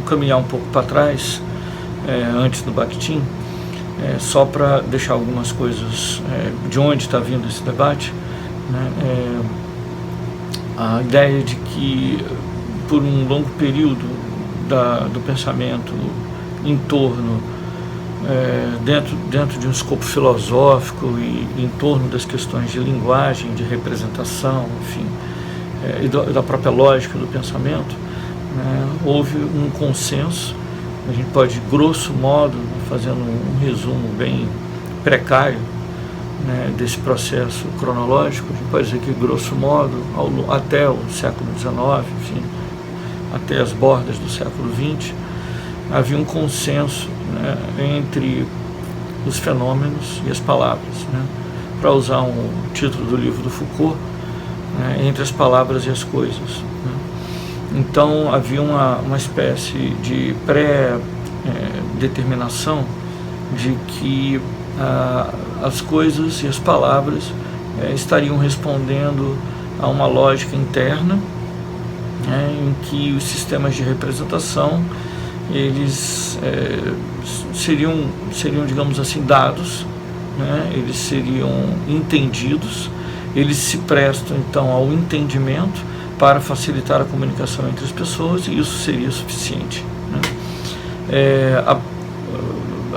caminhar um pouco para trás, antes do Bakhtin, só para deixar algumas coisas de onde está vindo esse debate, né? A ideia de que, por um longo período do pensamento em torno, dentro de um escopo filosófico e em torno das questões de linguagem, de representação, enfim, e da própria lógica do pensamento, né, houve um consenso. A gente pode, grosso modo, fazendo um resumo bem precário, né, desse processo cronológico, a gente pode dizer que, grosso modo, até o século XIX, enfim, até as bordas do século XX, havia um consenso, né, entre os fenômenos e as palavras, né, para usar um título do livro do Foucault, né, entre as palavras e as coisas, né. Então havia uma espécie de pré-determinação de que as coisas e as palavras estariam respondendo a uma lógica interna, né, em que os sistemas de representação eles seriam, digamos assim, dados, né, eles seriam entendidos, eles se prestam então ao entendimento para facilitar a comunicação entre as pessoas, e isso seria suficiente, né.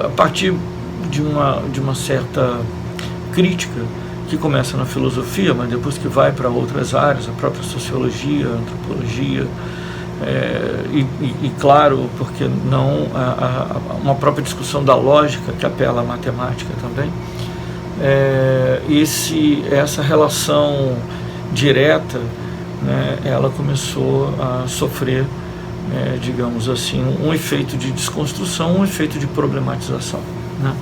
A partir de uma certa crítica que começa na filosofia, mas depois que vai para outras áreas, a própria sociologia, a antropologia, e claro, porque não uma própria discussão da lógica que apela à matemática também, essa relação direta, né, ela começou a sofrer, digamos assim, um efeito de desconstrução, um efeito de problematização, né.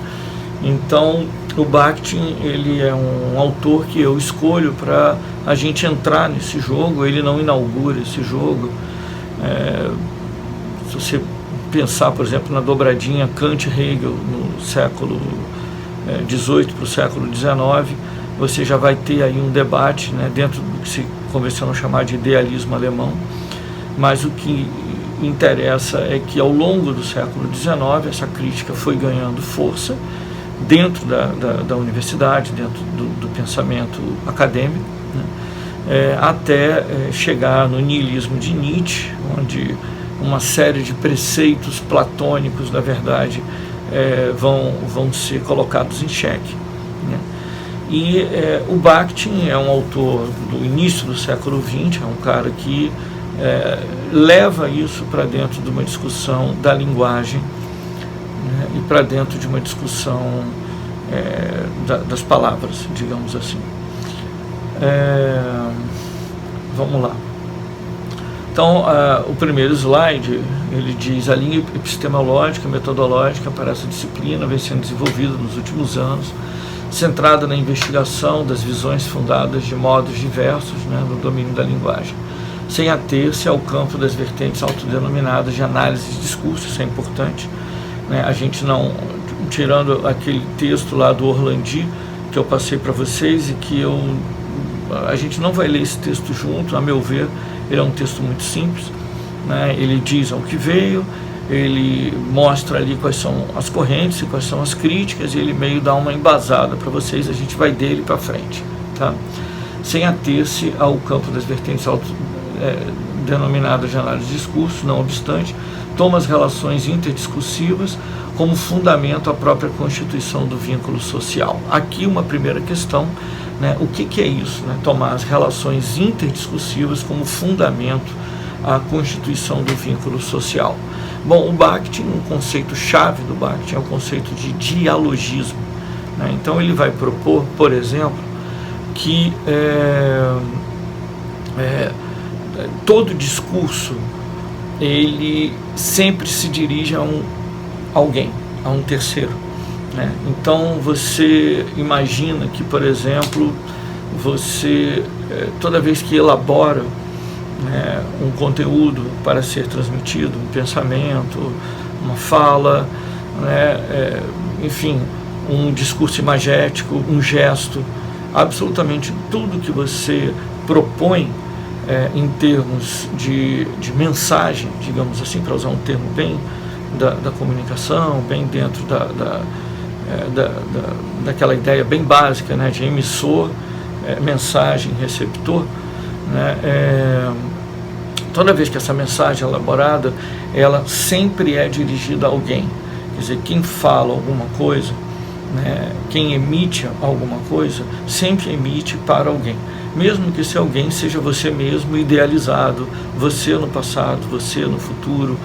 Então, o Bakhtin, ele é um autor que eu escolho para a gente entrar nesse jogo. Ele não inaugura esse jogo. Se você pensar, por exemplo, na dobradinha Kant-Hegel no século XVIII para o século XIX, você já vai ter aí um debate, né, dentro do que se convencionou chamar de idealismo alemão, mas o que interessa é que ao longo do século XIX essa crítica foi ganhando força dentro da universidade, dentro do pensamento acadêmico, né, até chegar no niilismo de Nietzsche, onde uma série de preceitos platônicos, na verdade, vão ser colocados em xeque, né. E o Bakhtin é um autor do início do século XX, é um cara que leva isso para dentro de uma discussão da linguagem, né, e para dentro de uma discussão das palavras, digamos assim. Vamos lá. Então, o primeiro slide, ele diz: a linha epistemológica e metodológica para essa disciplina vem sendo desenvolvida nos últimos anos, centrada na investigação das visões fundadas de modos diversos, né, no domínio da linguagem, sem ater-se ao campo das vertentes autodenominadas de análise de discurso. Isso é importante, né? A gente não, tirando aquele texto lá do Orlandi que eu passei para vocês e que a gente não vai ler esse texto junto, a meu ver, ele é um texto muito simples, né? Ele diz ao que veio, ele mostra ali quais são as correntes e quais são as críticas, e ele meio dá uma embasada para vocês, a gente vai dele para frente, tá? Sem ater-se ao campo das vertentes denominadas de análise de discurso, não obstante, toma as relações interdiscursivas como fundamento à própria constituição do vínculo social. Aqui uma primeira questão, né, o que é isso, né, tomar as relações interdiscursivas como fundamento à constituição do vínculo social. Bom, o Bakhtin, um conceito-chave do Bakhtin é o conceito de dialogismo, né? Então ele vai propor, por exemplo, que todo discurso ele sempre se dirige a alguém, a um terceiro, né? Então você imagina que, por exemplo, você toda vez que elabora, né, um conteúdo para ser transmitido, um pensamento, uma fala, né, enfim, um discurso imagético, um gesto, absolutamente tudo que você propõe em termos de mensagem, digamos assim, para usar um termo bem da comunicação, bem dentro daquela ideia bem básica, né, de emissor, mensagem, receptor, né, toda vez que essa mensagem é elaborada, ela sempre é dirigida a alguém. Quer dizer, quem fala alguma coisa, né, quem emite alguma coisa, sempre emite para alguém. Mesmo que esse alguém seja você mesmo idealizado, você no passado, você no futuro,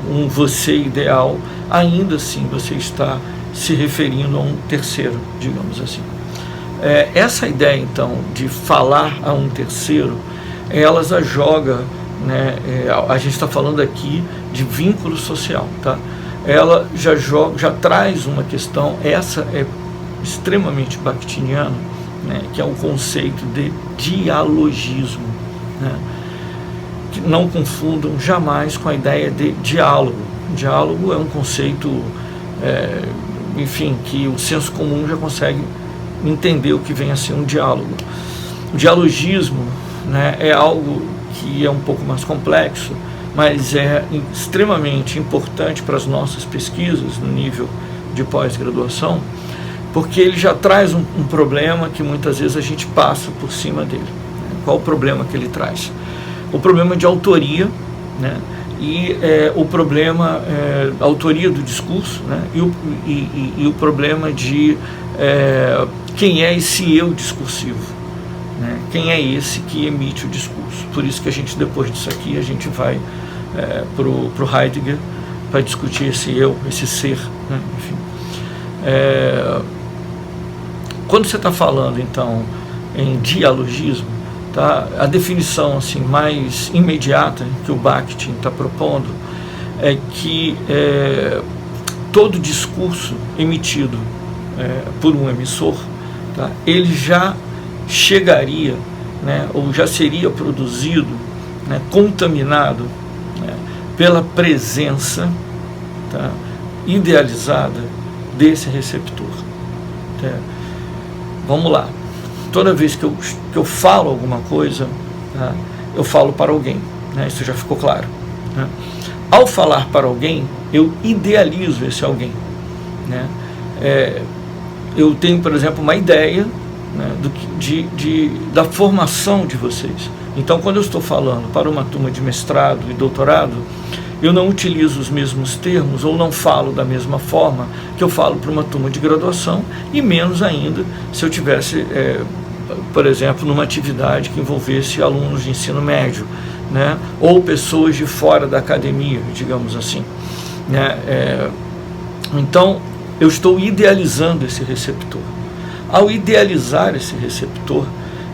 um você ideal, ainda assim você está se referindo a um terceiro, digamos assim. Essa ideia, então, de falar a um terceiro, ela já joga, né, a gente está falando aqui de vínculo social, tá? Ela já traz uma questão, essa é extremamente bakhtiniana, né, que é o conceito de dialogismo, né? Que não confundam jamais com a ideia de diálogo. Diálogo é um conceito, enfim, que o senso comum já consegue entender o que vem a ser um diálogo. O dialogismo, né, é algo que é um pouco mais complexo, mas é extremamente importante para as nossas pesquisas no nível de pós-graduação, porque ele já traz um problema que muitas vezes a gente passa por cima dele. Qual o problema que ele traz? O problema de autoria, né, e o problema, a autoria do discurso, né, e o problema de quem é esse eu discursivo, né, quem é esse que emite o discurso. Por isso que a gente, depois disso aqui, a gente vai para o Heidegger para discutir esse eu, esse ser, né, enfim. Quando você está falando, então, em dialogismo, tá, a definição assim, mais imediata que o Bakhtin está propondo é que todo discurso emitido por um emissor, tá, ele já chegaria, né, ou já seria produzido, né, contaminado, né, pela presença, tá, idealizada desse receptor. Tá? Vamos lá. Toda vez que eu falo alguma coisa, tá, eu falo para alguém, né, isso já ficou claro, né? Ao falar para alguém, eu idealizo esse alguém, né? Eu tenho, por exemplo, uma ideia, né, da formação de vocês. Então, quando eu estou falando para uma turma de mestrado e doutorado, eu não utilizo os mesmos termos ou não falo da mesma forma que eu falo para uma turma de graduação, e menos ainda se eu tivesse, por exemplo, numa atividade que envolvesse alunos de ensino médio, né, ou pessoas de fora da academia, digamos assim, né? Então, eu estou idealizando esse receptor. Ao idealizar esse receptor,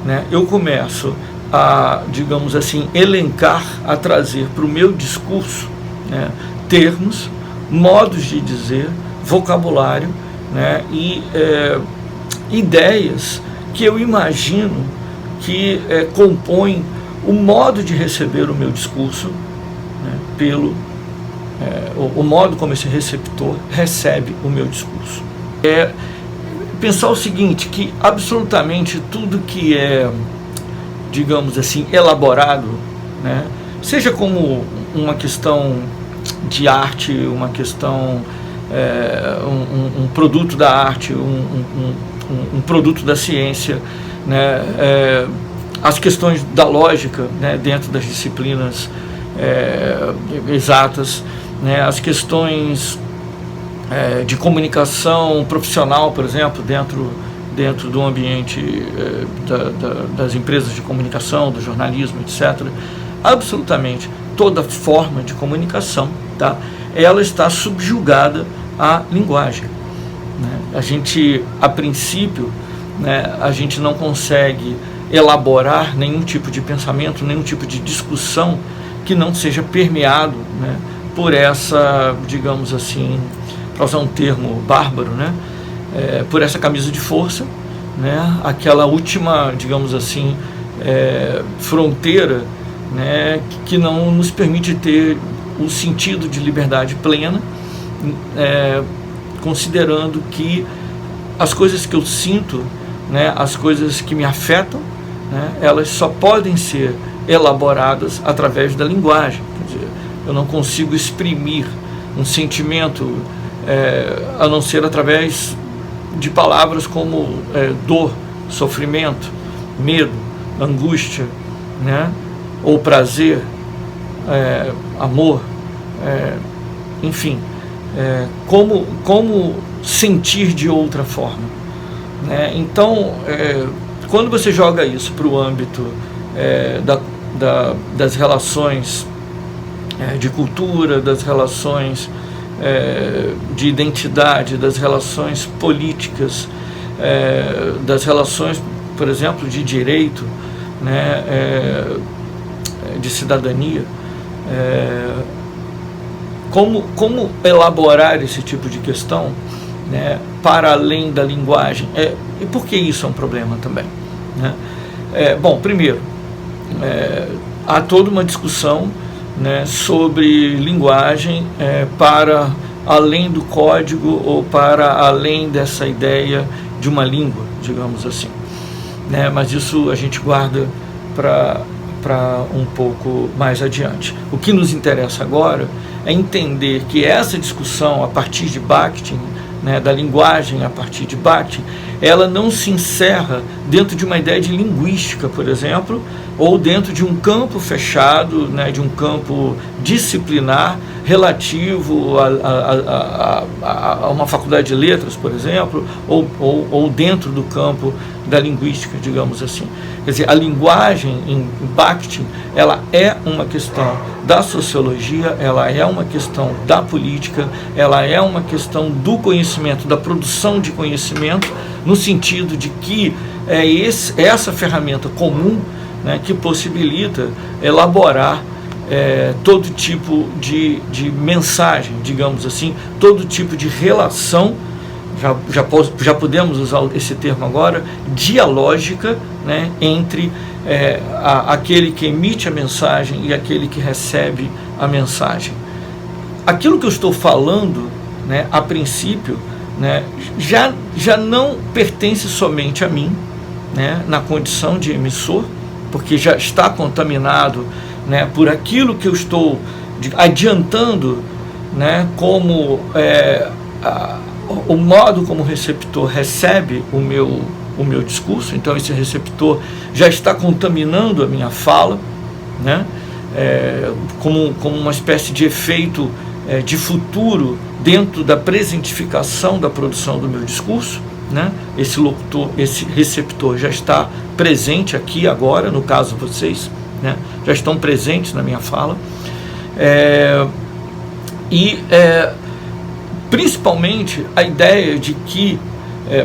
né, eu começo a, digamos assim, elencar, a trazer para o meu discurso, né, termos, modos de dizer, vocabulário, né, e ideias que eu imagino que compõem o modo de receber o meu discurso, né, o modo como esse receptor recebe o meu discurso. Pensar o seguinte, que absolutamente tudo que é, digamos assim, elaborado, né, seja como uma questão de arte, uma questão, um produto da arte, um produto da ciência, né, as questões da lógica, né, dentro das disciplinas exatas, né, as questões de comunicação profissional, por exemplo, dentro do ambiente das empresas de comunicação, do jornalismo, etc. Absolutamente toda forma de comunicação, tá, ela está subjugada à linguagem, né? A gente, a princípio, né, a gente não consegue elaborar nenhum tipo de pensamento, nenhum tipo de discussão que não seja permeado, né, por essa, digamos assim, para usar um termo bárbaro, né, por essa camisa de força, né, aquela última, digamos assim, fronteira, né, que não nos permite ter o sentido de liberdade plena, considerando que as coisas que eu sinto, né, as coisas que me afetam, né, elas só podem ser elaboradas através da linguagem. Quer dizer, eu não consigo exprimir um sentimento a não ser através de palavras como dor, sofrimento, medo, angústia, né? Ou prazer, amor, enfim, como sentir de outra forma, né? Então, quando você joga isso para o âmbito das relações de cultura, das relações de identidade, das relações políticas, das relações, por exemplo, de direito, né, de cidadania, como elaborar esse tipo de questão, né, para além da linguagem, e por que isso é um problema também, né? Bom, primeiro, há toda uma discussão, né, sobre linguagem para além do código ou para além dessa ideia de uma língua, digamos assim, né? Mas isso a gente guarda para um pouco mais adiante. O que nos interessa agora é entender que essa discussão a partir de Bakhtin, né, da linguagem a partir de Bakhtin, ela não se encerra dentro de uma ideia de linguística, por exemplo, ou dentro de um campo fechado, né, de um campo disciplinar relativo a uma faculdade de letras, por exemplo, ou dentro do campo da linguística, digamos assim. Quer dizer, a linguagem em Bakhtin, ela é uma questão da sociologia, ela é uma questão da política, ela é uma questão do conhecimento, da produção de conhecimento, no sentido de que essa ferramenta comum, né, que possibilita elaborar todo tipo de mensagem, digamos assim, todo tipo de relação, já podemos usar esse termo agora, dialógica, né, entre aquele que emite a mensagem e aquele que recebe a mensagem. Aquilo que eu estou falando, né, a princípio, né, já não pertence somente a mim, né, na condição de emissor, porque já está contaminado, né, por aquilo que eu estou adiantando, né, como o modo como o receptor recebe o meu discurso. Então esse receptor já está contaminando a minha fala, né, como uma espécie de efeito de futuro dentro da presentificação da produção do meu discurso, né? Esse locutor, esse receptor já está presente aqui agora, no caso vocês, né, já estão presentes na minha fala, principalmente a ideia de que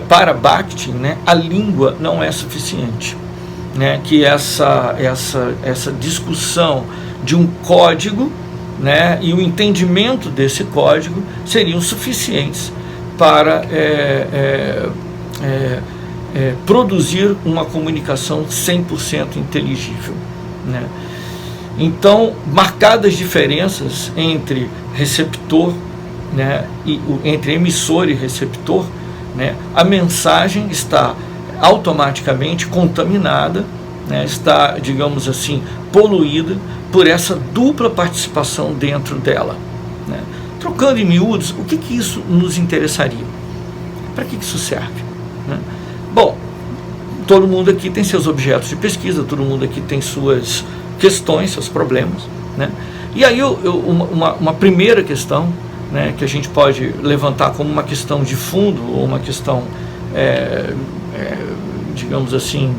para Bakhtin, né, a língua não é suficiente, né, que essa discussão de um código, né, e o entendimento desse código seriam suficientes para produzir uma comunicação 100% inteligível, né? Então, marcadas diferenças entre receptor, né, entre emissor e receptor, né, a mensagem está automaticamente contaminada, né, está, digamos assim, poluída por essa dupla participação dentro dela, né? Trocando em miúdos, o que isso nos interessaria? Para que isso serve, né? Bom, todo mundo aqui tem seus objetos de pesquisa, todo mundo aqui tem suas questões, seus problemas, né? E aí uma primeira questão, né, que a gente pode levantar como uma questão de fundo, ou uma questão, digamos assim,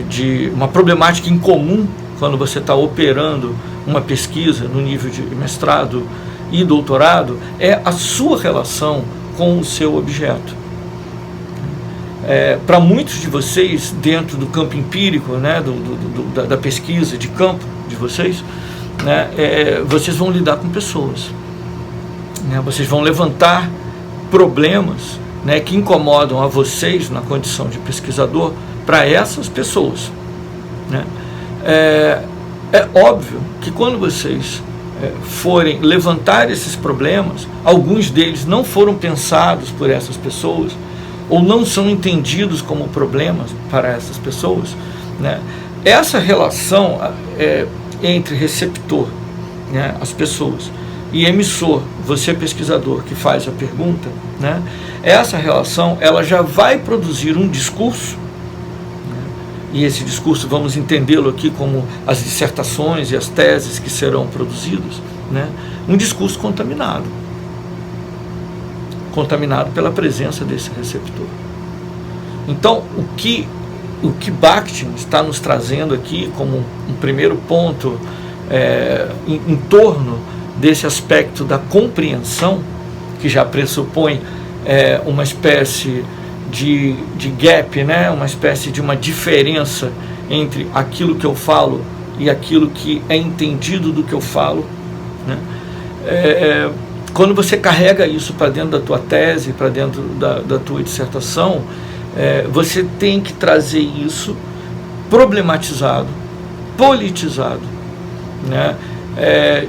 de uma problemática em comum quando você está operando uma pesquisa no nível de mestrado e doutorado, é a sua relação com o seu objeto. Para muitos de vocês, dentro do campo empírico, né, da pesquisa de campo de vocês, né, vocês vão lidar com pessoas, né, vocês vão levantar problemas, né, que incomodam a vocês na condição de pesquisador para essas pessoas, né. É óbvio que quando vocês forem levantar esses problemas, alguns deles não foram pensados por essas pessoas, ou não são entendidos como problemas para essas pessoas, né? essa relação entre receptor, né, as pessoas, e emissor, você pesquisador que faz a pergunta, né, essa relação ela já vai produzir um discurso, né, e esse discurso vamos entendê-lo aqui como as dissertações e as teses que serão produzidas, né, um discurso contaminado pela presença desse receptor. Então, o que Bakhtin está nos trazendo aqui como um primeiro ponto em torno desse aspecto da compreensão, que já pressupõe uma espécie de gap, né? Uma espécie de uma diferença entre aquilo que eu falo e aquilo que é entendido do que eu falo, né? Quando você carrega isso para dentro da tua tese, para dentro da tua dissertação, você tem que trazer isso problematizado, politizado, né?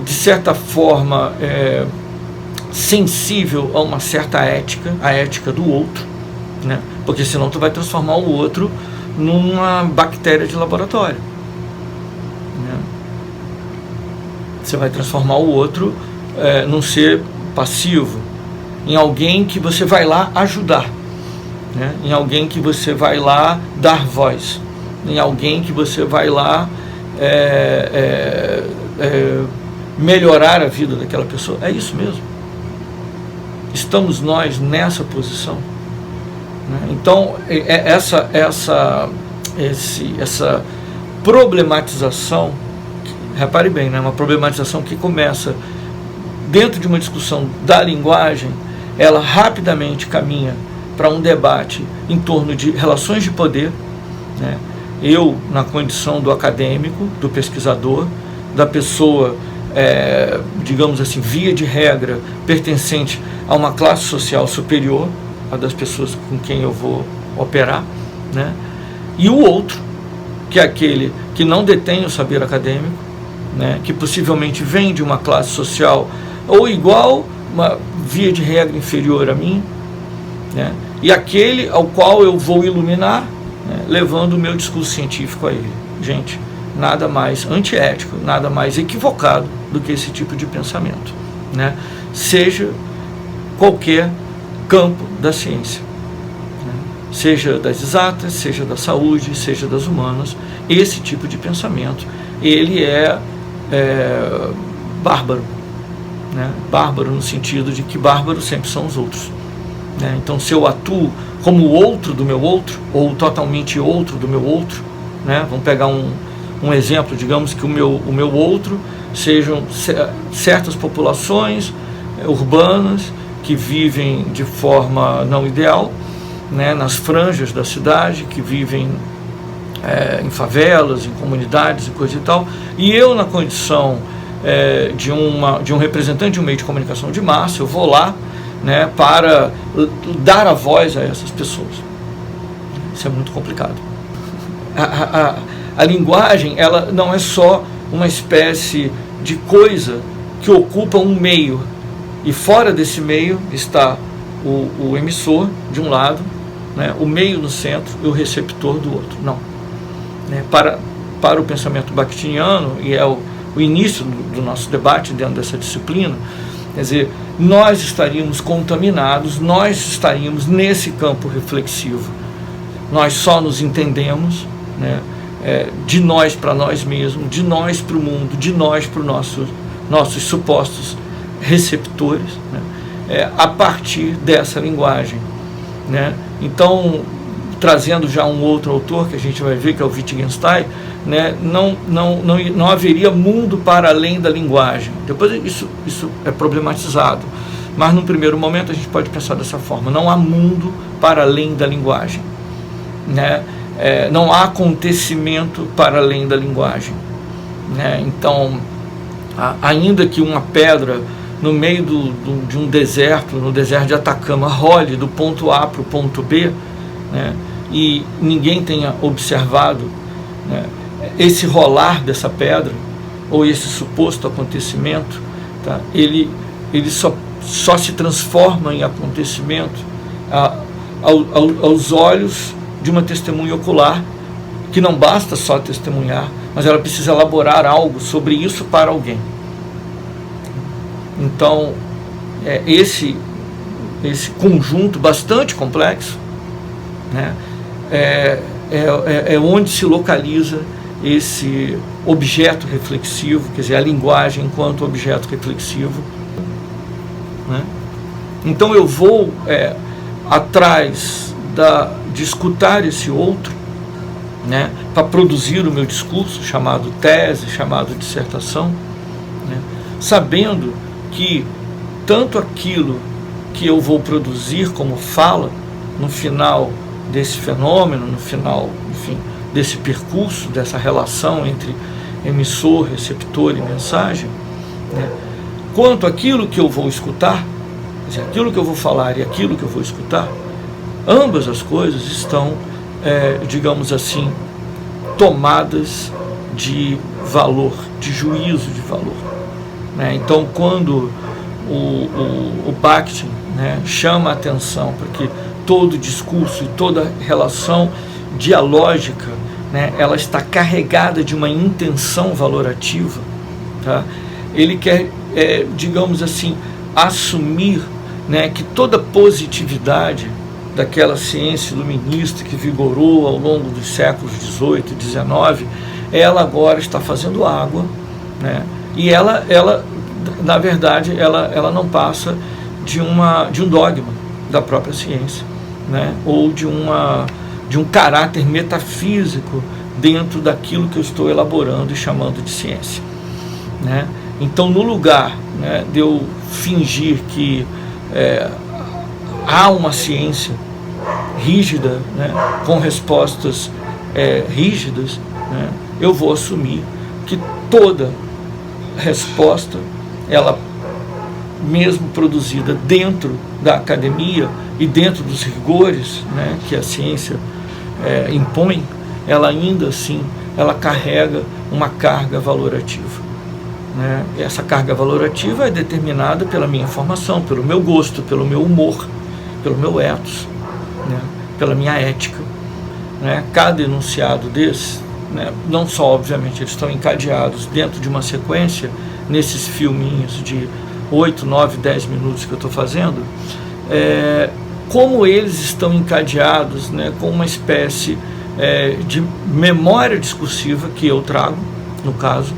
De certa forma sensível a uma certa ética, a ética do outro, né? Porque senão tu vai transformar o outro numa bactéria de laboratório, né? Você vai transformar o outro num ser passivo, em alguém que você vai lá ajudar, né? Em alguém que você vai lá dar voz, em alguém que você vai lá melhorar a vida daquela pessoa. É isso mesmo. Estamos nós nessa posição, né? Então essa problematização, repare bem, né? Uma problematização que começa dentro de uma discussão da linguagem, ela rapidamente caminha para um debate em torno de relações de poder, né? Eu, na condição do acadêmico, do pesquisador, da pessoa, digamos assim, via de regra, pertencente a uma classe social superior, a das pessoas com quem eu vou operar, né? E o outro, que é aquele que não detém o saber acadêmico, né? Que possivelmente vem de uma classe social ou igual, uma via de regra inferior a mim, né? E aquele ao qual eu vou iluminar, né, levando o meu discurso científico a ele. Gente, nada mais antiético, nada mais equivocado do que esse tipo de pensamento, né? Seja qualquer campo da ciência, né? Seja das exatas, seja da saúde, seja das humanas, esse tipo de pensamento, ele é bárbaro, né? Bárbaro no sentido de que bárbaros sempre são os outros, né? Então, se eu atuo como outro do meu outro, ou totalmente outro do meu outro, né? Vamos pegar um exemplo, digamos que o meu outro sejam certas populações urbanas que vivem de forma não ideal, né? Nas franjas da cidade, que vivem em favelas, em comunidades e coisa e tal, e eu, na condição de um representante de um meio de comunicação de massa, eu vou lá, né, para dar a voz a essas pessoas. Isso é muito complicado. A linguagem, ela não é só uma espécie de coisa que ocupa um meio, e fora desse meio está o emissor de um lado, né, o meio no centro e o receptor do outro. Não. Né, para o pensamento bakhtiniano, e é o início do nosso debate dentro dessa disciplina, quer dizer, nós estaríamos contaminados, nós estaríamos nesse campo reflexivo. Nós só nos entendemos, né, de nós para nós mesmos, de nós para o mundo, de nós para os nossos supostos receptores, né, a partir dessa linguagem, né? Então, trazendo já um outro autor que a gente vai ver, que é o Wittgenstein, né, não haveria mundo para além da linguagem. Depois isso é problematizado, mas num primeiro momento a gente pode pensar dessa forma: não há mundo para além da linguagem, né? Não há acontecimento para além da linguagem, né? Então, ainda que uma pedra no meio de um deserto, no deserto de Atacama, role do ponto A para o ponto B, né, e ninguém tenha observado, né, esse rolar dessa pedra, ou esse suposto acontecimento, tá, ele só se transforma em acontecimento aos olhos de uma testemunha ocular que não basta só testemunhar, mas ela precisa elaborar algo sobre isso para alguém. Então, esse conjunto bastante complexo, né, é onde se localiza esse objeto reflexivo, quer dizer, a linguagem enquanto objeto reflexivo, né? Então eu vou atrás de escutar esse outro, né, para produzir o meu discurso, chamado tese, chamado dissertação, né, sabendo que tanto aquilo que eu vou produzir como fala, no final desse fenômeno, no final, enfim, desse percurso, dessa relação entre emissor, receptor e mensagem, né, quanto aquilo que eu vou escutar, quer dizer, aquilo que eu vou falar e aquilo que eu vou escutar, ambas as coisas estão, digamos assim, tomadas de valor, de juízo de valor, né? Então, quando o Bakhtin, né, chama a atenção para que todo discurso e toda relação dialógica, né, ela está carregada de uma intenção valorativa, tá? Ele quer, digamos assim, assumir, né, que toda positividade daquela ciência iluminista que vigorou ao longo dos séculos XVIII e XIX, ela agora está fazendo água, né? E ela na verdade, ela não passa de um dogma da própria ciência, né? Ou de um caráter metafísico dentro daquilo que eu estou elaborando e chamando de ciência, né? Então, no lugar, né, de eu fingir que há uma ciência rígida, né, com respostas rígidas, né, eu vou assumir que toda resposta, ela mesmo produzida dentro da academia e dentro dos rigores, né, que a ciência impõe, ela ainda assim, ela carrega uma carga valorativa, né? Essa carga valorativa é determinada pela minha informação, pelo meu gosto, pelo meu humor, pelo meu ethos, né, pela minha ética, né? Cada enunciado desse, né, não só, obviamente, eles estão encadeados dentro de uma sequência, nesses filminhos de 8, 9, 10 minutos que eu estou fazendo, como eles estão encadeados, né, com uma espécie de memória discursiva que eu trago, no caso,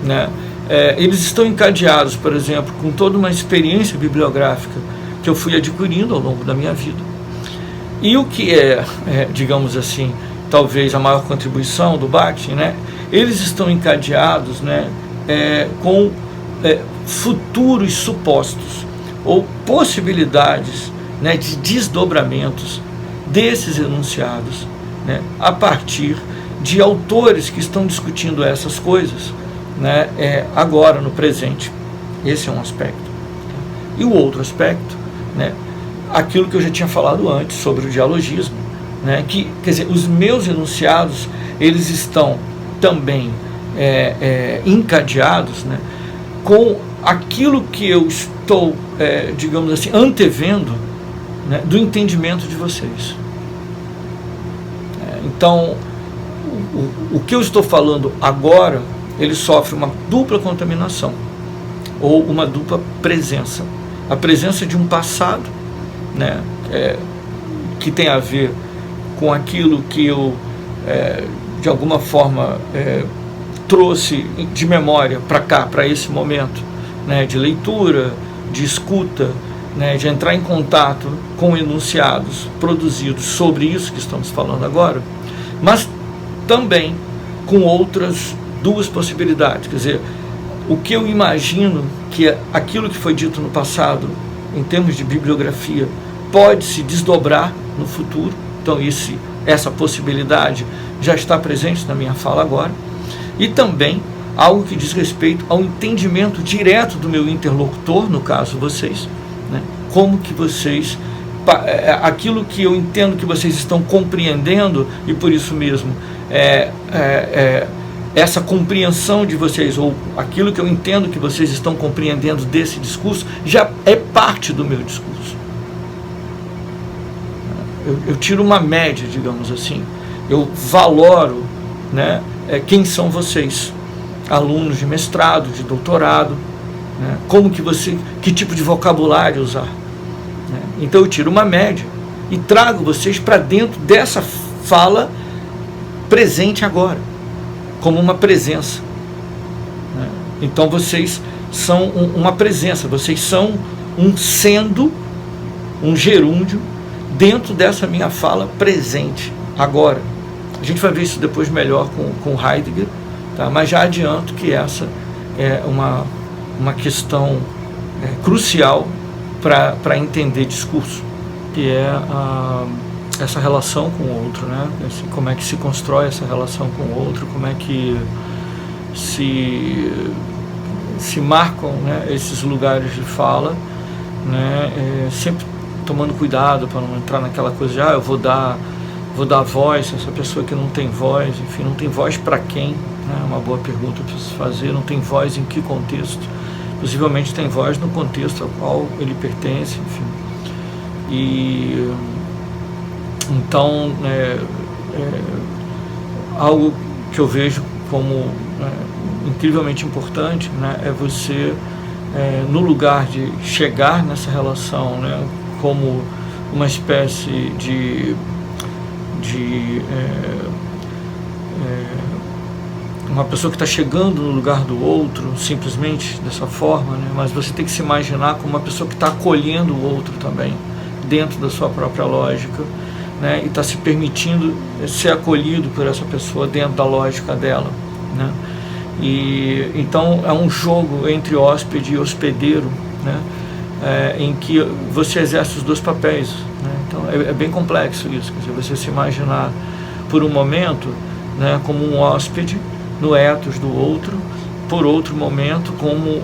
né, eles estão encadeados, por exemplo, com toda uma experiência bibliográfica que eu fui adquirindo ao longo da minha vida. E o que digamos assim, talvez a maior contribuição do Bakhtin, né, eles estão encadeados, né, com futuros supostos ou possibilidades, né, de desdobramentos desses enunciados, né, a partir de autores que estão discutindo essas coisas, né, agora, no presente. Esse é um aspecto. E o outro aspecto, né, aquilo que eu já tinha falado antes sobre o dialogismo, né, que, quer dizer, os meus enunciados, eles estão também encadeados, né, com aquilo que eu estou, digamos assim, antevendo, né, do entendimento de vocês. Então, o que eu estou falando agora, ele sofre uma dupla contaminação, ou uma dupla presença. A presença de um passado, né, que tem a ver com aquilo que eu, de alguma forma, trouxe de memória para cá, para esse momento, né, de leitura, de escuta, né, de entrar em contato com enunciados produzidos sobre isso que estamos falando agora, mas também com outras duas possibilidades. Quer dizer, o que eu imagino que aquilo que foi dito no passado, em termos de bibliografia, pode se desdobrar no futuro. Então essa possibilidade já está presente na minha fala agora. E também algo que diz respeito ao entendimento direto do meu interlocutor, no caso vocês, né? Como que vocês, aquilo que eu entendo que vocês estão compreendendo, e por isso mesmo essa compreensão de vocês, ou aquilo que eu entendo que vocês estão compreendendo desse discurso, já é parte do meu discurso. Eu tiro uma média, digamos assim. Eu valoro né, quem são vocês, alunos de mestrado, de doutorado, né, que tipo de vocabulário usar, né? Então eu tiro uma média e trago vocês para dentro dessa fala presente agora, como uma presença, né? Então vocês são uma presença, vocês são um sendo, um gerúndio dentro dessa minha fala presente agora. A gente vai ver isso depois melhor com Heidegger, tá? Mas já adianto que essa é uma questão crucial para entender discurso, que é essa relação com o outro, né? Como é que se constrói essa relação com o outro, como é que se marcam, né, esses lugares de fala, né, sempre tomando cuidado para não entrar naquela coisa de eu vou dar voz a essa pessoa que não tem voz, enfim, não tem voz para quem, né? É uma boa pergunta para se fazer. Não tem voz em que contexto? Possivelmente tem voz no contexto ao qual ele pertence, enfim. E então algo que eu vejo como incrivelmente importante, né, é você no lugar de chegar nessa relação, né, como uma espécie de uma pessoa que está chegando no lugar do outro, simplesmente dessa forma, né, mas você tem que se imaginar como uma pessoa que está acolhendo o outro também, dentro da sua própria lógica, né, e está se permitindo ser acolhido por essa pessoa dentro da lógica dela, né. E então é um jogo entre hóspede e hospedeiro, né, em que você exerce os dois papéis, né? Então é bem complexo isso, quer dizer, você se imaginar por um momento, né, como um hóspede no ethos do outro, por outro momento como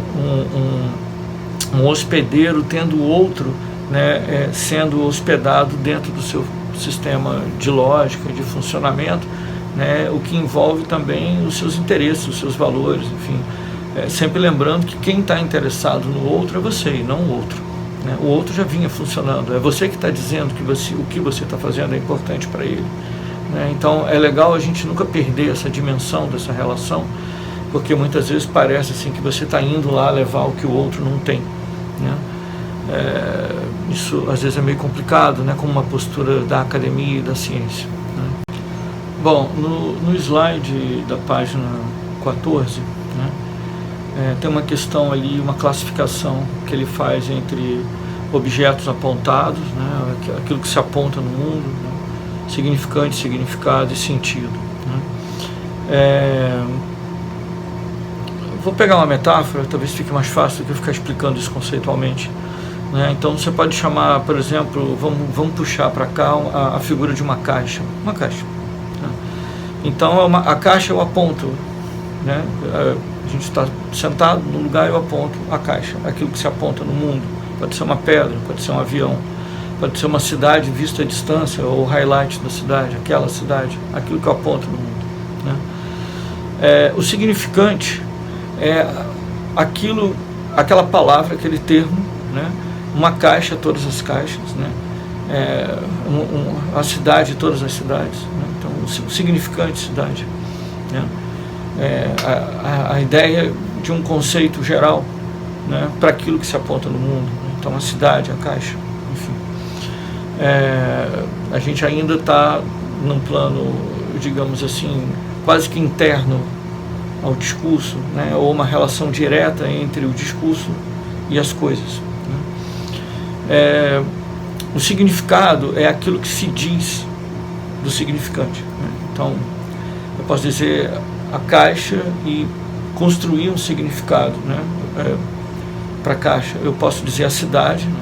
um hospedeiro tendo o outro, né, sendo hospedado dentro do seu sistema de lógica, de funcionamento, né, o que envolve também os seus interesses, os seus valores, enfim. Sempre lembrando que quem está interessado no outro é você e não o outro, né? O outro já vinha funcionando, é você que está dizendo que o que você está fazendo é importante para ele, né? Então é legal a gente nunca perder essa dimensão dessa relação, porque muitas vezes parece assim que você está indo lá levar o que o outro não tem, né? Isso às vezes é meio complicado, né, como uma postura da academia e da ciência, né? Bom, no slide da página 14, né, tem uma questão ali, uma classificação que ele faz entre objetos apontados, né, aquilo que se aponta no mundo, né, significante, significado e sentido, né. Vou pegar uma metáfora, talvez fique mais fácil do que eu ficar explicando isso conceitualmente, né. Então você pode chamar, por exemplo, vamos puxar para cá a figura de uma caixa, né. Então a caixa eu aponto, né, a gente está sentado no lugar, eu aponto a caixa, aquilo que se aponta no mundo. Pode ser uma pedra, pode ser um avião, pode ser uma cidade vista à distância, ou o highlight da cidade, aquela cidade, aquilo que eu aponto no mundo, né? O significante é aquela palavra, aquele termo, né? Uma caixa, todas as caixas, né? A cidade, todas as cidades, né? Então o significante cidade, né? A ideia de um conceito geral, né, para aquilo que se aponta no mundo, né? Então a cidade, a caixa, enfim. A gente ainda está num plano, digamos assim, quase que interno ao discurso, né, ou uma relação direta entre o discurso e as coisas, né? O significado é aquilo que se diz do significante, né? Então eu posso dizer a caixa e construir um significado, né, para a caixa. Eu posso dizer a cidade, né,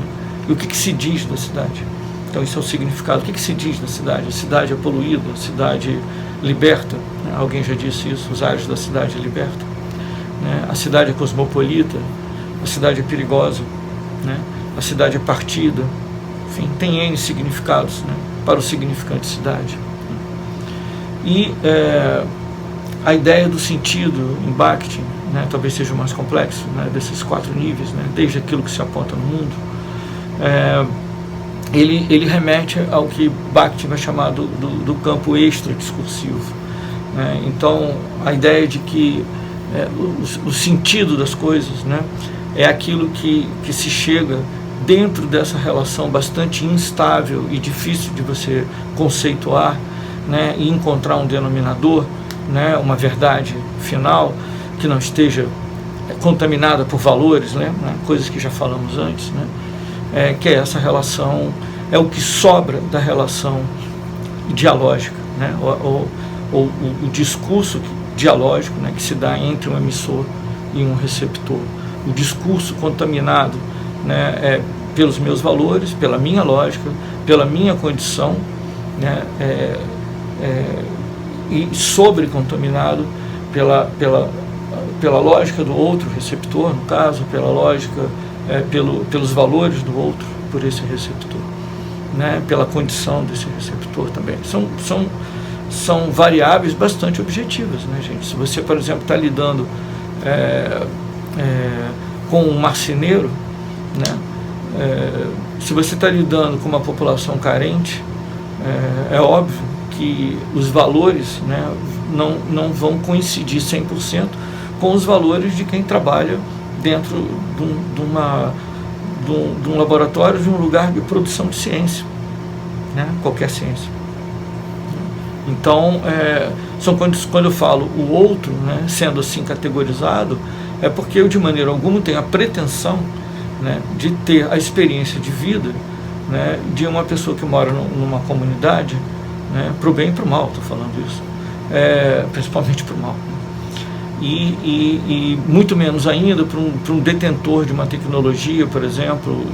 e o que se diz da cidade. Então isso é o significado. O que se diz da cidade? A cidade é poluída, a cidade liberta, né? Alguém já disse isso, os ares da cidade liberta, né? A cidade é cosmopolita, a cidade é perigosa, né? A cidade é partida, enfim, tem N significados, né, para o significante cidade. E a ideia do sentido em Bakhtin, né, talvez seja o mais complexo, né, desses 4 níveis, né, desde aquilo que se aponta no mundo, ele remete ao que Bakhtin vai chamar do campo extra-discursivo, né? Então, a ideia de que o sentido das coisas, né, é aquilo que se chega dentro dessa relação bastante instável e difícil de você conceituar, né, e encontrar um denominador, né, uma verdade final que não esteja contaminada por valores, né, coisas que já falamos antes, né, que é essa relação, é o que sobra da relação dialógica, né, ou o discurso dialógico, né, que se dá entre um emissor e um receptor. O discurso contaminado, né, pelos meus valores, pela minha lógica, pela minha condição, né, e sobrecontaminado pela lógica do outro receptor, no caso, pela lógica, pelos valores do outro, por esse receptor, né, pela condição desse receptor também. São variáveis bastante objetivas, né, gente? Se você, por exemplo, está lidando com um marceneiro, né, se você está lidando com uma população carente, é óbvio que os valores, né, não vão coincidir 100% com os valores de quem trabalha dentro de um laboratório, de um lugar de produção de ciência, né, qualquer ciência. Então, quando eu falo o outro, né, sendo assim categorizado, é porque eu de maneira alguma tenho a pretensão, né, de ter a experiência de vida, né, de uma pessoa que mora numa comunidade, né, para o bem e para o mal, estou falando isso, principalmente para o mal, e muito menos ainda para um detentor de uma tecnologia, por exemplo,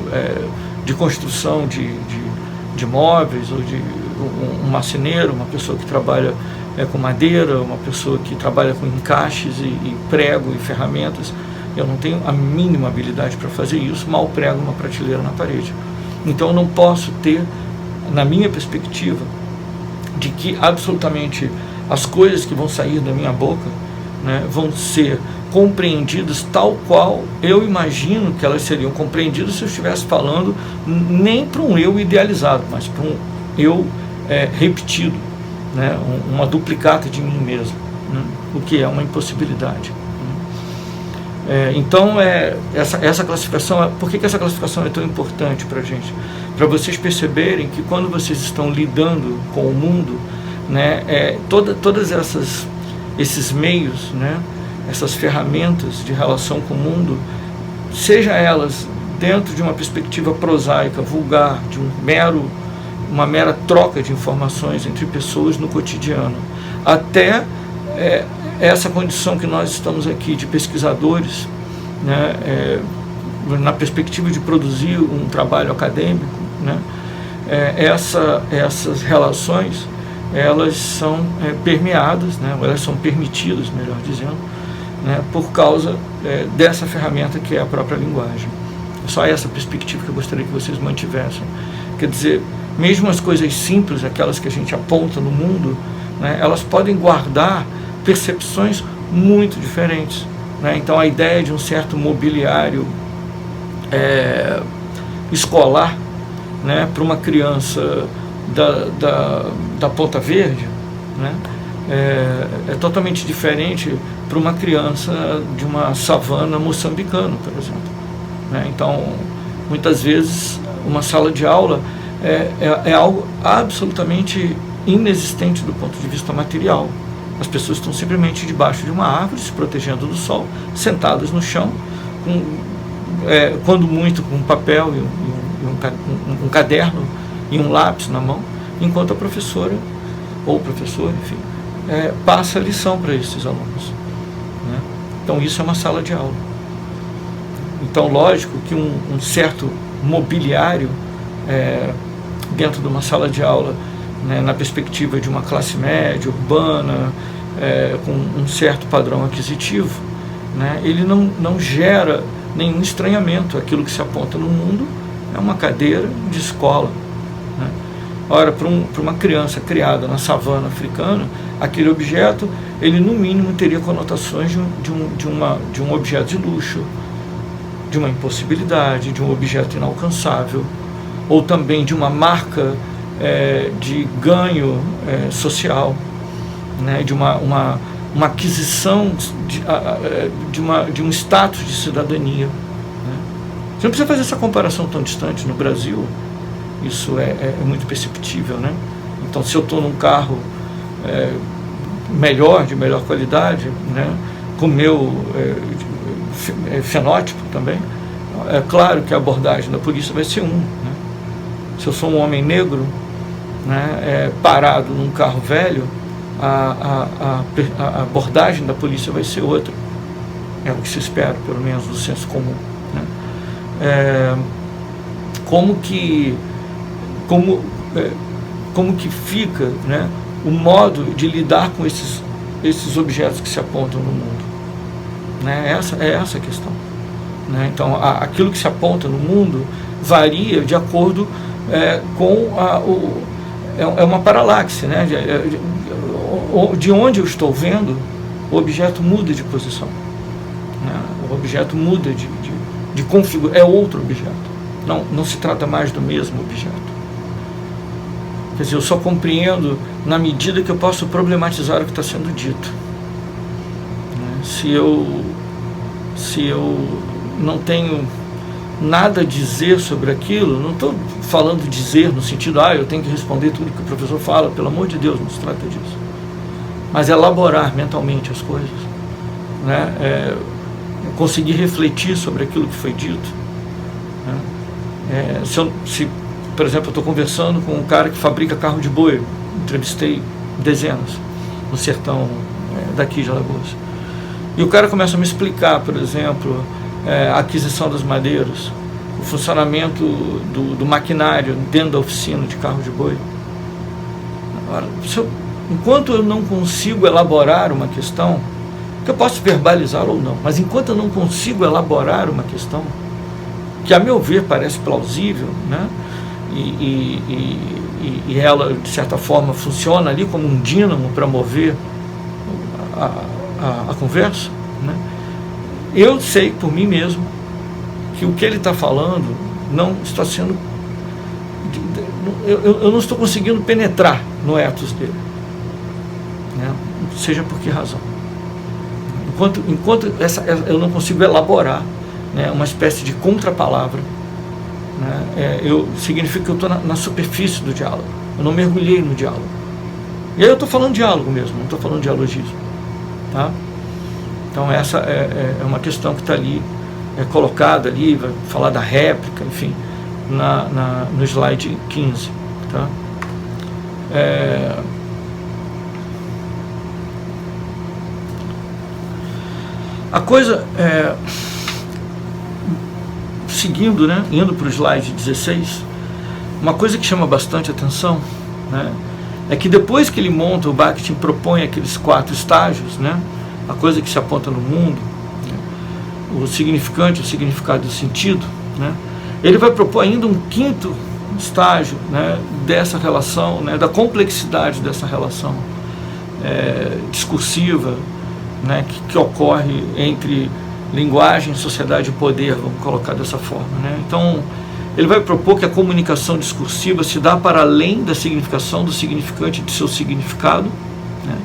de construção de móveis, ou de um marceneiro, uma pessoa que trabalha com madeira, uma pessoa que trabalha com encaixes e prego e ferramentas. Eu não tenho a mínima habilidade para fazer isso, mal prego uma prateleira na parede. Então eu não posso ter, na minha perspectiva, de que absolutamente as coisas que vão sair da minha boca, né, vão ser compreendidas tal qual eu imagino que elas seriam compreendidas se eu estivesse falando nem para um eu idealizado, mas para um eu repetido, né, uma duplicata de mim mesmo, né, o que é uma impossibilidade. Então, essa classificação, por que essa classificação é tão importante para a gente? Para vocês perceberem que quando vocês estão lidando com o mundo, né, todas esses meios, né, essas ferramentas de relação com o mundo, seja elas dentro de uma perspectiva prosaica, vulgar, de uma mera troca de informações entre pessoas no cotidiano, até essa condição que nós estamos aqui de pesquisadores, né, na perspectiva de produzir um trabalho acadêmico, né, essas relações, elas são permeadas, né, elas são permitidas, melhor dizendo, né, por causa dessa ferramenta que é a própria linguagem. É só essa perspectiva que eu gostaria que vocês mantivessem. Quer dizer, mesmo as coisas simples, aquelas que a gente aponta no mundo, né, elas podem guardar percepções muito diferentes, né? Então a ideia de um certo mobiliário escolar, né, para uma criança da Ponta Verde, né, é totalmente diferente para uma criança de uma savana moçambicana, por exemplo, né? Então, muitas vezes, uma sala de aula é algo absolutamente inexistente do ponto de vista material. As pessoas estão simplesmente debaixo de uma árvore, se protegendo do sol, sentadas no chão, quando muito com um papel e um caderno e um lápis na mão, enquanto a professora, ou o professor, enfim, passa a lição para esses alunos, né? Então isso é uma sala de aula. Então, lógico que um certo mobiliário dentro de uma sala de aula, né, na perspectiva de uma classe média, urbana, com um certo padrão aquisitivo, né, ele não gera nenhum estranhamento. Aquilo que se aponta no mundo é uma cadeira de escola, né? Ora, para uma criança criada na savana africana, aquele objeto, ele no mínimo teria conotações de um objeto de luxo, de uma impossibilidade, de um objeto inalcançável, ou também de uma marca de ganho social, né, de uma aquisição de um status de cidadania, né? Você não precisa fazer essa comparação tão distante. No Brasil, isso é muito perceptível, né? Então, se eu estou num carro de melhor qualidade, né, com o meu fenótipo também, é claro que a abordagem da polícia vai ser né? Se eu sou um homem negro, né, parado num carro velho, a abordagem da polícia vai ser outra. É o que se espera, pelo menos do senso comum, né? Como que fica, né, o modo de lidar com esses objetos que se apontam no mundo, né? Essa a questão, né? Então, aquilo que se aponta no mundo varia de acordo com uma paralaxe, né? De onde eu estou vendo, o objeto muda de posição, né? O objeto muda de configuração, é outro objeto, não se trata mais do mesmo objeto. Quer dizer, eu só compreendo na medida que eu posso problematizar o que está sendo dito, né? Se eu não tenho nada a dizer sobre aquilo, não estou falando dizer no sentido, eu tenho que responder tudo que o professor fala, pelo amor de Deus, não se trata disso. Mas elaborar mentalmente as coisas, né? Conseguir refletir sobre aquilo que foi dito, né? Se, por exemplo, eu estou conversando com um cara que fabrica carro de boi, entrevistei dezenas no sertão daqui de Alagoas, e o cara começa a me explicar, por exemplo, a aquisição das madeiras, o funcionamento do maquinário dentro da oficina de carro de boi. Agora, enquanto eu não consigo elaborar uma questão, que eu posso verbalizar ou não, mas enquanto eu não consigo elaborar uma questão, que a meu ver parece plausível, né, e ela, de certa forma, funciona ali como um dínamo para mover a conversa, né, eu sei por mim mesmo que o que ele está falando não está sendo... Eu não estou conseguindo penetrar no ethos dele, né? Seja por que razão. Enquanto eu não consigo elaborar, né, uma espécie de contrapalavra, né, significa que eu estou na superfície do diálogo, eu não mergulhei no diálogo. E aí eu estou falando diálogo mesmo, não estou falando dialogismo, tá? Então essa é uma questão que está ali, colocada ali, vai falar da réplica, enfim, no slide 15, tá? A coisa, seguindo, né, indo para o slide 16, uma coisa que chama bastante atenção, né, é que depois que ele monta, o Bakhtin propõe aqueles 4 estágios, né, a coisa que se aponta no mundo, né, o significante, o significado e o sentido, né, ele vai propor ainda um 5º estágio, né, dessa relação, né, da complexidade dessa relação discursiva, né, que ocorre entre linguagem, sociedade e poder, vamos colocar dessa forma, né? Então, ele vai propor que a comunicação discursiva se dá para além da significação do significante e de seu significado, né?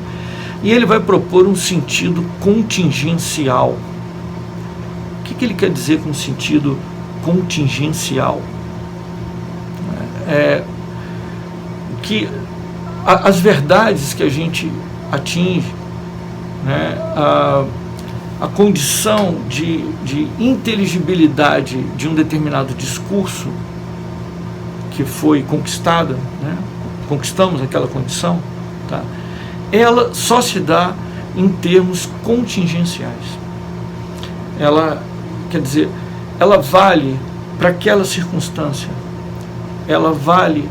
E ele vai propor um sentido contingencial. O que ele quer dizer com sentido contingencial? Que as verdades que a gente atinge, né, a condição de inteligibilidade de um determinado discurso que foi conquistada, né, conquistamos aquela condição, tá, ela só se dá em termos contingenciais. Ela, quer dizer, ela vale para aquela circunstância, ela vale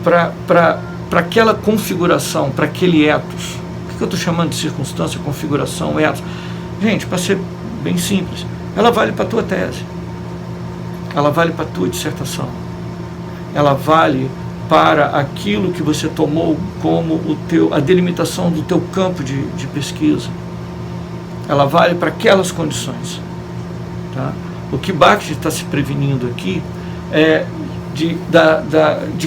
para aquela configuração, para aquele ethos. O que eu estou chamando de circunstância, configuração, ethos? Gente, para ser bem simples, ela vale para a tua tese, ela vale para a tua dissertação, ela vale para aquilo que você tomou como a delimitação do teu campo de pesquisa, ela vale para aquelas condições, tá? O que Bakhtin está se prevenindo aqui é de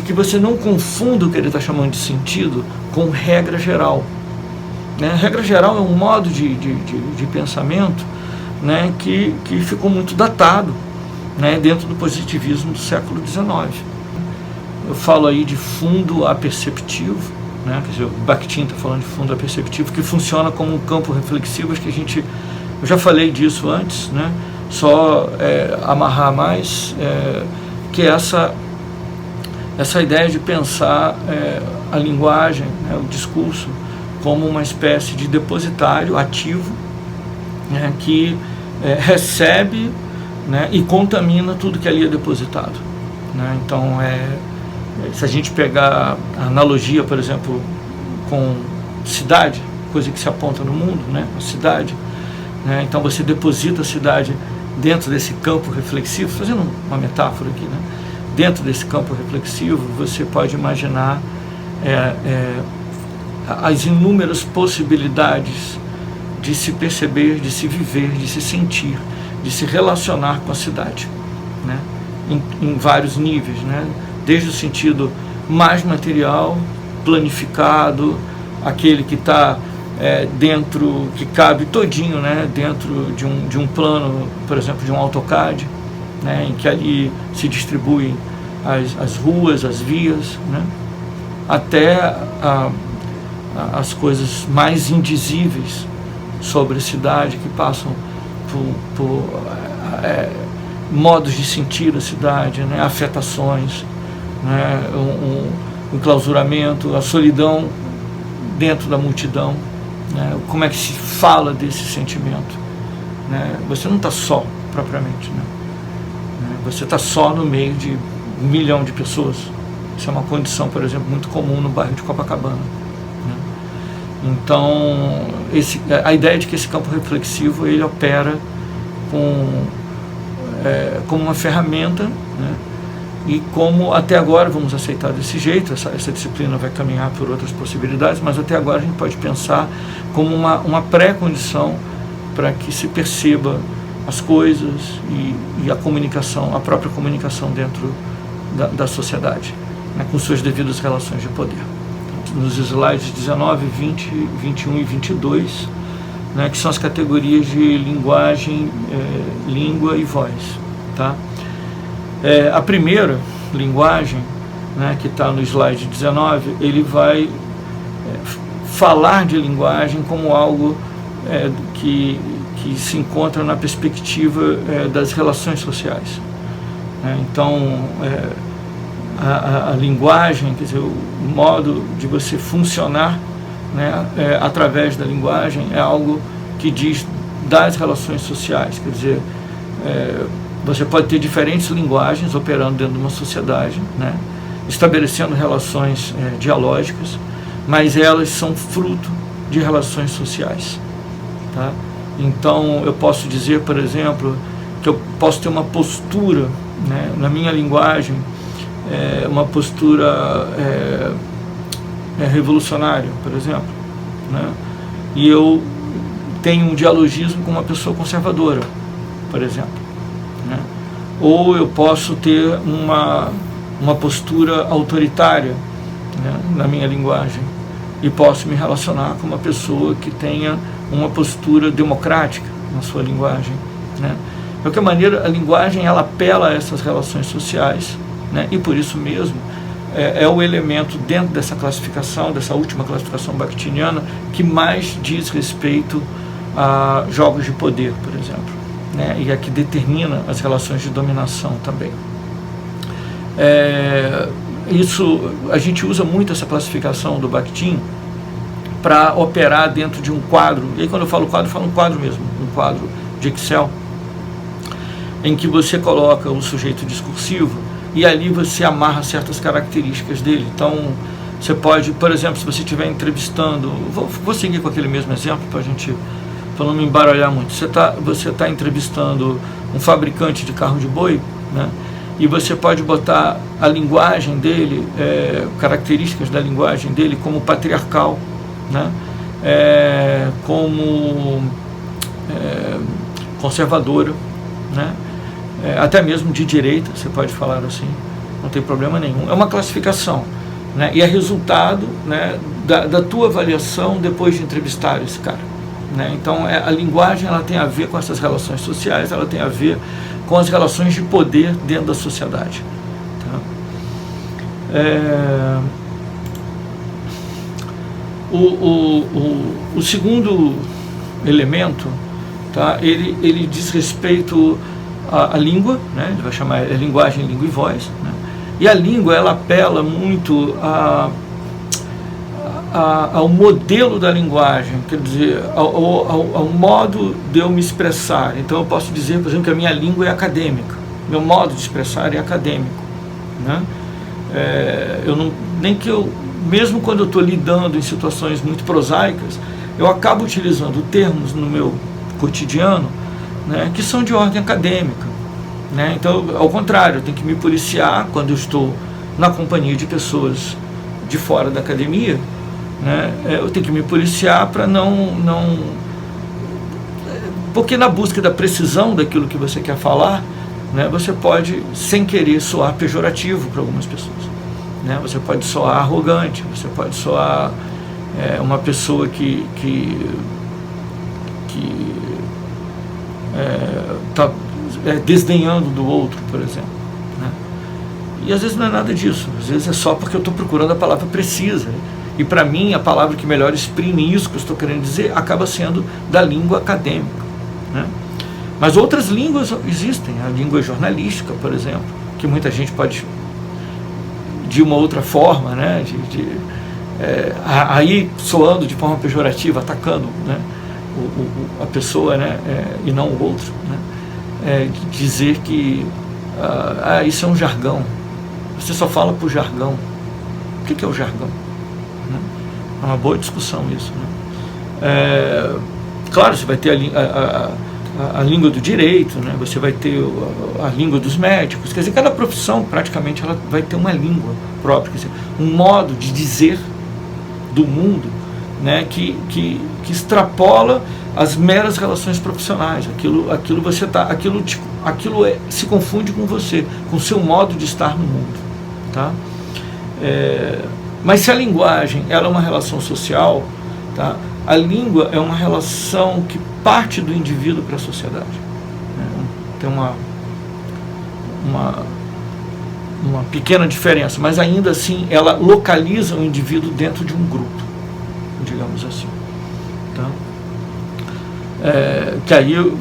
que você não confunda o que ele está chamando de sentido com regra geral. né? Regra geral é um modo de pensamento, né, que ficou muito datado, né, dentro do positivismo do século XIX. Eu falo aí de fundo aperceptivo, né, quer dizer, o Bakhtin está falando de fundo aperceptivo, que funciona como um campo reflexivo, acho que eu já falei disso antes, né, só amarrar mais, que é essa ideia de pensar a linguagem, né, o discurso, como uma espécie de depositário ativo, né, que recebe, né, e contamina tudo que ali é depositado, né? Então, se a gente pegar a analogia, por exemplo, com cidade, coisa que se aponta no mundo, né, a cidade, né, então você deposita a cidade dentro desse campo reflexivo, fazendo uma metáfora aqui, né, dentro desse campo reflexivo, você pode imaginar as inúmeras possibilidades de se perceber, de se viver, de se sentir, de se relacionar com a cidade, né? Em vários níveis, né? Desde o sentido mais material, planificado, aquele que está dentro, que cabe todinho, né? Dentro de um plano, por exemplo, de um AutoCAD, né? Em que ali se distribuem as ruas, as vias, né? Até as coisas mais indizíveis sobre a cidade, que passam por modos de sentir a cidade, né, afetações, né, um enclausuramento, a solidão dentro da multidão, né, como é que se fala desse sentimento, né? Você não está só, propriamente, né? Você está só no meio de 1 milhão de pessoas. Isso é uma condição, por exemplo, muito comum no bairro de Copacabana. Então, a ideia de que esse campo reflexivo ele opera como uma ferramenta, né, e como até agora vamos aceitar desse jeito, essa disciplina vai caminhar por outras possibilidades, mas até agora a gente pode pensar como uma pré-condição para que se perceba as coisas e a comunicação, a própria comunicação dentro da sociedade, né, com suas devidas relações de poder. Nos slides 19, 20, 21 e 22, né, que são as categorias de linguagem, língua e voz. Tá? A primeira, linguagem, né, que está no slide 19, ele vai falar de linguagem como algo que se encontra na perspectiva das relações sociais. Então, a linguagem, quer dizer, o modo de você funcionar, né, através da linguagem é algo que diz das relações sociais, quer dizer, você pode ter diferentes linguagens operando dentro de uma sociedade, né, estabelecendo relações dialógicas, mas elas são fruto de relações sociais. Tá? Então, eu posso dizer, por exemplo, que eu posso ter uma postura, né, na minha linguagem, uma postura revolucionária, por exemplo, né? E eu tenho um dialogismo com uma pessoa conservadora, por exemplo, né? Ou eu posso ter uma postura autoritária, né, na minha linguagem, e posso me relacionar com uma pessoa que tenha uma postura democrática na sua linguagem, né? De qualquer maneira, a linguagem ela apela a essas relações sociais, né? E por isso mesmo é o elemento dentro dessa classificação, dessa última classificação bakhtiniana, que mais diz respeito a jogos de poder, por exemplo, né? E a que determina as relações de dominação também. A gente usa muito essa classificação do Bakhtin para operar dentro de um quadro, e aí quando eu falo um quadro mesmo, um quadro de Excel, em que você coloca o sujeito discursivo e ali você amarra certas características dele. Então, você pode, por exemplo, se você estiver entrevistando, vou seguir com aquele mesmo exemplo para não me embaralhar muito. Você tá entrevistando um fabricante de carro de boi, né? E você pode botar a linguagem dele, características da linguagem dele como patriarcal, né? Como conservadora, né? Até mesmo de direita, você pode falar assim, não tem problema nenhum. É uma classificação, né? E é resultado, né, da tua avaliação depois de entrevistar esse cara, né? Então a linguagem, ela tem a ver com essas relações sociais, ela tem a ver com as relações de poder dentro da sociedade, tá? O segundo elemento, tá? Ele diz respeito à língua, né? Ele vai chamar linguagem, língua e voz, né? E a língua, ela apela muito ao modelo da linguagem, quer dizer, ao modo de eu me expressar. Então eu posso dizer, por exemplo, que a minha língua é acadêmica, meu modo de expressar é acadêmico, né? Mesmo quando eu estou lidando em situações muito prosaicas, eu acabo utilizando termos no meu cotidiano, né, que são de ordem acadêmica, né? Então, ao contrário, eu tenho que me policiar quando eu estou na companhia de pessoas de fora da academia, né? Eu tenho que me policiar para não... Porque na busca da precisão daquilo que você quer falar, né, você pode, sem querer, soar pejorativo para algumas pessoas, né? Você pode soar arrogante, você pode soar uma pessoa que está desdenhando do outro, por exemplo, né? E às vezes não é nada disso, às vezes é só porque eu estou procurando a palavra precisa, e para mim a palavra que melhor exprime isso que eu estou querendo dizer acaba sendo da língua acadêmica, né? Mas outras línguas existem, a língua jornalística, por exemplo, que muita gente pode, de uma outra forma, né, aí soando de forma pejorativa, atacando, né, a pessoa, né, e não o outro, né, dizer que isso é um jargão, você só fala por jargão. O que é o jargão? Né? É uma boa discussão isso, né? Claro, você vai ter a língua do direito, né? Você vai ter a língua dos médicos, quer dizer, cada profissão praticamente ela vai ter uma língua própria, quer dizer, um modo de dizer do mundo, né, que extrapola as meras relações profissionais. Aquilo você tá, aquilo se confunde com você, com o seu modo de estar no mundo, tá? Mas se a linguagem ela é uma relação social, tá? A língua é uma relação que parte do indivíduo para a sociedade, né? Tem uma pequena diferença, mas ainda assim ela localiza o indivíduo dentro de um grupo, digamos assim, tá?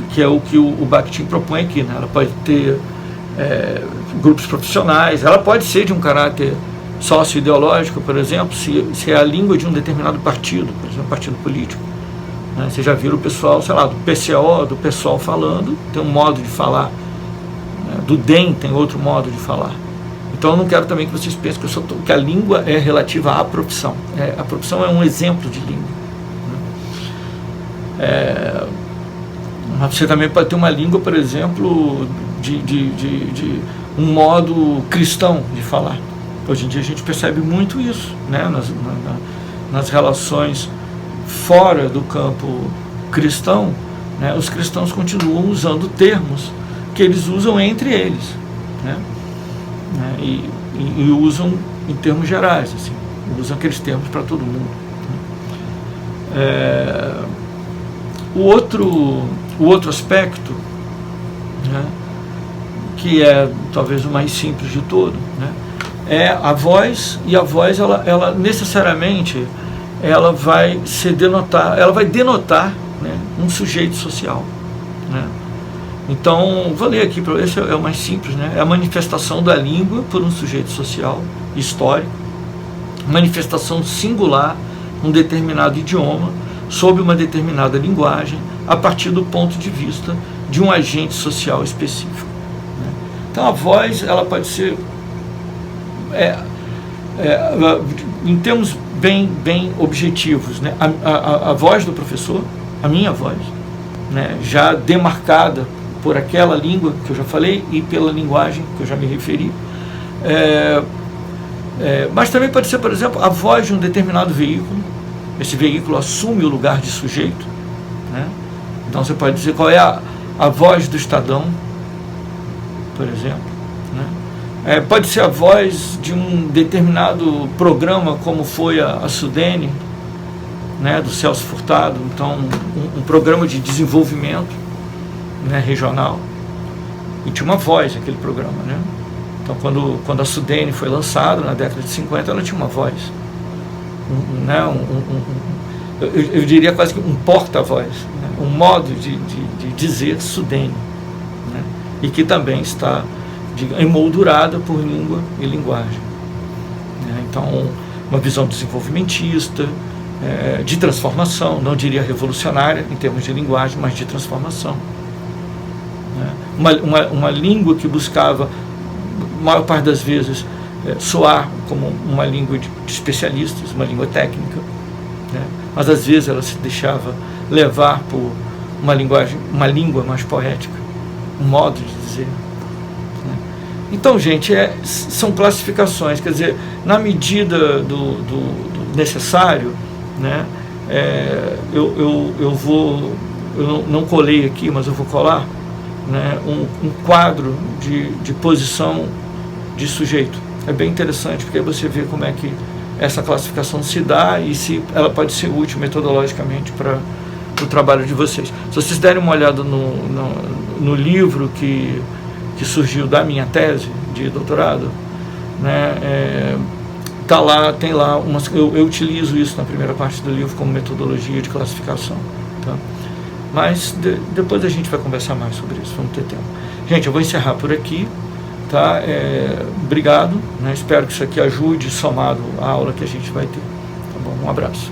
Que é o que o Bakhtin propõe aqui, né? Ela pode ter grupos profissionais, ela pode ser de um caráter sócio-ideológico, por exemplo, se é a língua de um determinado partido, por exemplo, partido político, né? Você já viu o pessoal, sei lá, do PCO, do PSOL falando, tem um modo de falar, né? Do DEM tem outro modo de falar. Então eu não quero também que vocês pensem que a língua é relativa à profissão. A profissão é um exemplo de língua, né? Mas você também pode ter uma língua, por exemplo, de um modo cristão de falar. Hoje em dia a gente percebe muito isso, né? Nas relações fora do campo cristão, né? Os cristãos continuam usando termos que eles usam entre eles, né? E usam em termos gerais, assim, usam aqueles termos para todo mundo, né? O outro aspecto, né, que é talvez o mais simples de todo, né, é a voz. E a voz ela necessariamente ela vai denotar, né, um sujeito social, né? Então, vou ler aqui, esse é o mais simples, né? É a manifestação da língua por um sujeito social, histórico, manifestação singular, um determinado idioma, sob uma determinada linguagem, a partir do ponto de vista de um agente social específico, né? Então, a voz, ela pode ser, em termos bem objetivos, né? A voz do professor, a minha voz, né, já demarcada por aquela língua que eu já falei e pela linguagem que eu já me referi. Mas também pode ser, por exemplo, a voz de um determinado veículo. Esse veículo assume o lugar de sujeito, né? Então você pode dizer qual é a voz do Estadão, por exemplo, né? Pode ser a voz de um determinado programa, como foi a Sudene, né, do Celso Furtado. Então, um programa de desenvolvimento, né, regional, e tinha uma voz aquele programa, né? Então, quando a Sudene foi lançada na década de 50, ela tinha uma voz, eu diria quase que um porta-voz, né? Um modo de dizer Sudene, né? E que também está emoldurada por língua e linguagem, né? Então, uma visão desenvolvimentista, de transformação, não diria revolucionária em termos de linguagem, mas de transformação, né? Uma língua que buscava, a maior parte das vezes, soar como uma língua de especialistas, uma língua técnica, né? Mas às vezes ela se deixava levar por uma língua mais poética, um modo de dizer, né? Então, gente, são classificações, quer dizer, na medida do necessário, né? Eu não colei aqui, mas eu vou colar, né, um quadro de posição de sujeito. É bem interessante, porque aí você vê como é que essa classificação se dá e se ela pode ser útil metodologicamente para o trabalho de vocês. Se vocês derem uma olhada no livro que surgiu da minha tese de doutorado, né, tem lá eu utilizo isso na primeira parte do livro como metodologia de classificação, tá? Mas depois a gente vai conversar mais sobre isso, vamos ter tempo. Gente, eu vou encerrar por aqui, tá? Obrigado, né? Espero que isso aqui ajude, somado à aula que a gente vai ter, tá bom? Um abraço.